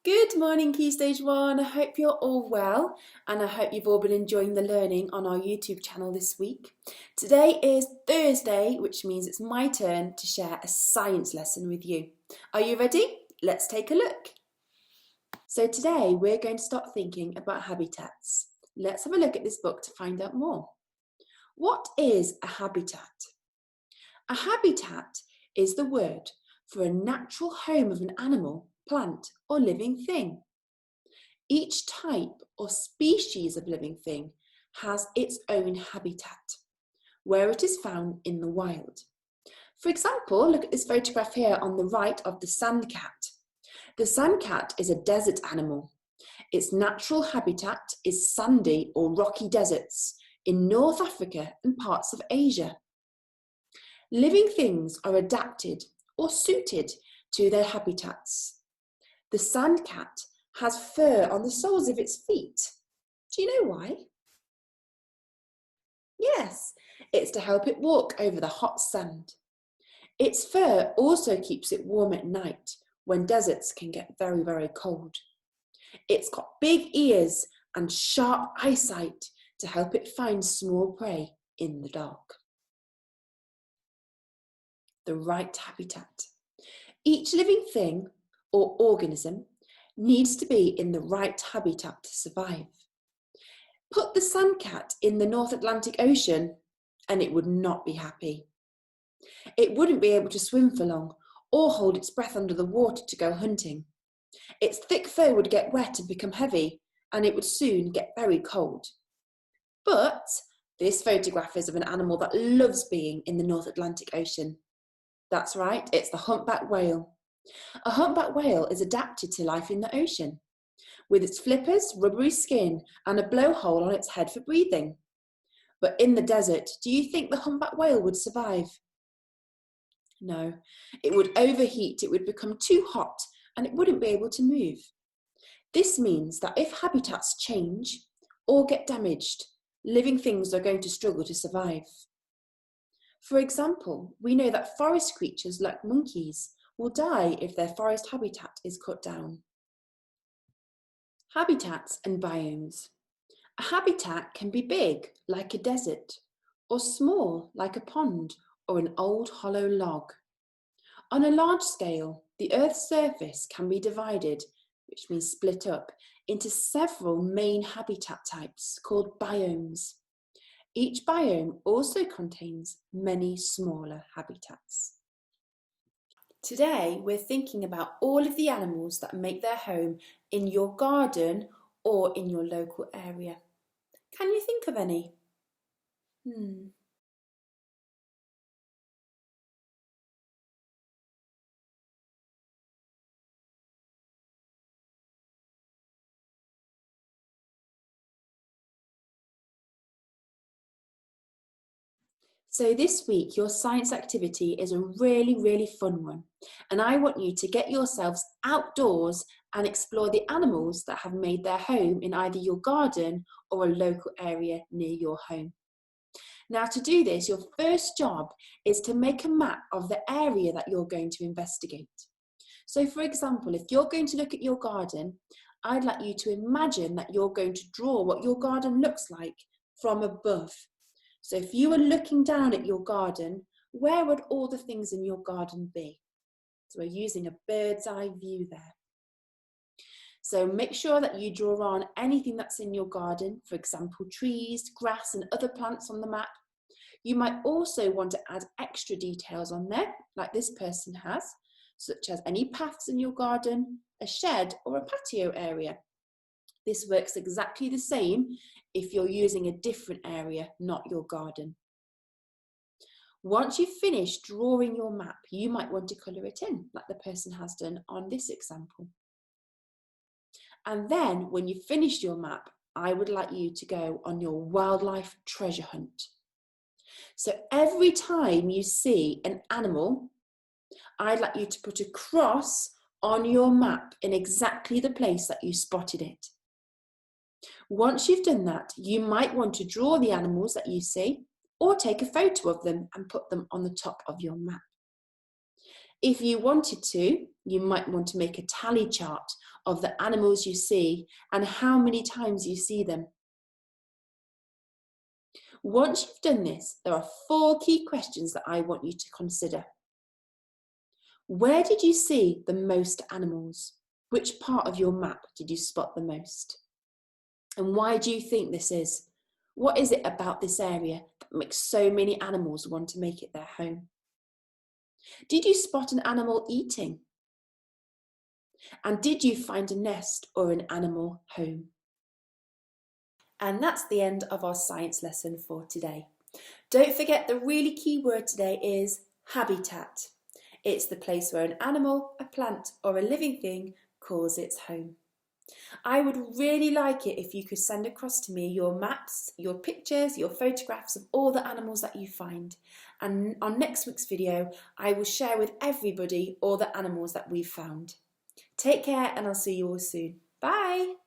Good morning, Key Stage 1. I hope you're all well and I hope you've all been enjoying the learning on our YouTube channel this week. Today is Thursday, which means it's my turn to share a science lesson with you. Are you ready? Let's take a look. So today we're going to start thinking about habitats. Let's have a look at this book to find out more. What is a habitat? A habitat is the word for a natural home of an animal, plant, or living thing. Each type or species of living thing has its own habitat, where it is found in the wild. For example, look at this photograph here on the right of the sandcat. The sandcat is a desert animal. Its natural habitat is sandy or rocky deserts in North Africa and parts of Asia. Living things are adapted or suited to their habitats. The sandcat has fur on the soles of its feet. Do you know why? Yes, it's to help it walk over the hot sand. Its fur also keeps it warm at night when deserts can get very, very cold. It's got big ears and sharp eyesight to help it find small prey in the dark. The right habitat. Each living thing or organism needs to be in the right habitat to survive. Put the sandcat in the North Atlantic Ocean and it would not be happy. It wouldn't be able to swim for long or hold its breath under the water to go hunting. Its thick fur would get wet and become heavy and it would soon get very cold. But this photograph is of an animal that loves being in the North Atlantic Ocean. That's right, it's the humpback whale. A humpback whale is adapted to life in the ocean, with its flippers, rubbery skin, and a blowhole on its head for breathing. But in the desert, do you think the humpback whale would survive? No, it would overheat, it would become too hot, and it wouldn't be able to move. This means that if habitats change or get damaged, living things are going to struggle to survive. For example, we know that forest creatures like monkeys will die if their forest habitat is cut down. Habitats and biomes. A habitat can be big, like a desert, or small, like a pond or an old hollow log. On a large scale, the Earth's surface can be divided, which means split up, into several main habitat types called biomes. Each biome also contains many smaller habitats. Today, we're thinking about all of the animals that make their home in your garden or in your local area. Can you think of any? So this week, your science activity is a really, really fun one. And I want you to get yourselves outdoors and explore the animals that have made their home in either your garden or a local area near your home. Now, to do this, your first job is to make a map of the area that you're going to investigate. So for example, if you're going to look at your garden, I'd like you to imagine that you're going to draw what your garden looks like from above. So if you were looking down at your garden, where would all the things in your garden be? So we're using a bird's eye view there. So make sure that you draw on anything that's in your garden, for example, trees, grass, and other plants on the map. You might also want to add extra details on there, like this person has, such as any paths in your garden, a shed, or a patio area. This works exactly the same if you're using a different area, not your garden. Once you've finished drawing your map, you might want to colour it in, like the person has done on this example. And then, when you've finished your map, I would like you to go on your wildlife treasure hunt. So every time you see an animal, I'd like you to put a cross on your map in exactly the place that you spotted it. Once you've done that, you might want to draw the animals that you see or take a photo of them and put them on the top of your map. If you wanted to, you might want to make a tally chart of the animals you see and how many times you see them. Once you've done this, there are 4 key questions that I want you to consider. Where did you see the most animals? Which part of your map did you spot the most? And why do you think this is? What is it about this area that makes so many animals want to make it their home? Did you spot an animal eating? And did you find a nest or an animal home? And that's the end of our science lesson for today. Don't forget the really key word today is habitat. It's the place where an animal, a plant or a living thing calls its home. I would really like it if you could send across to me your maps, your pictures, your photographs of all the animals that you find. And on next week's video, I will share with everybody all the animals that we've found. Take care and I'll see you all soon. Bye!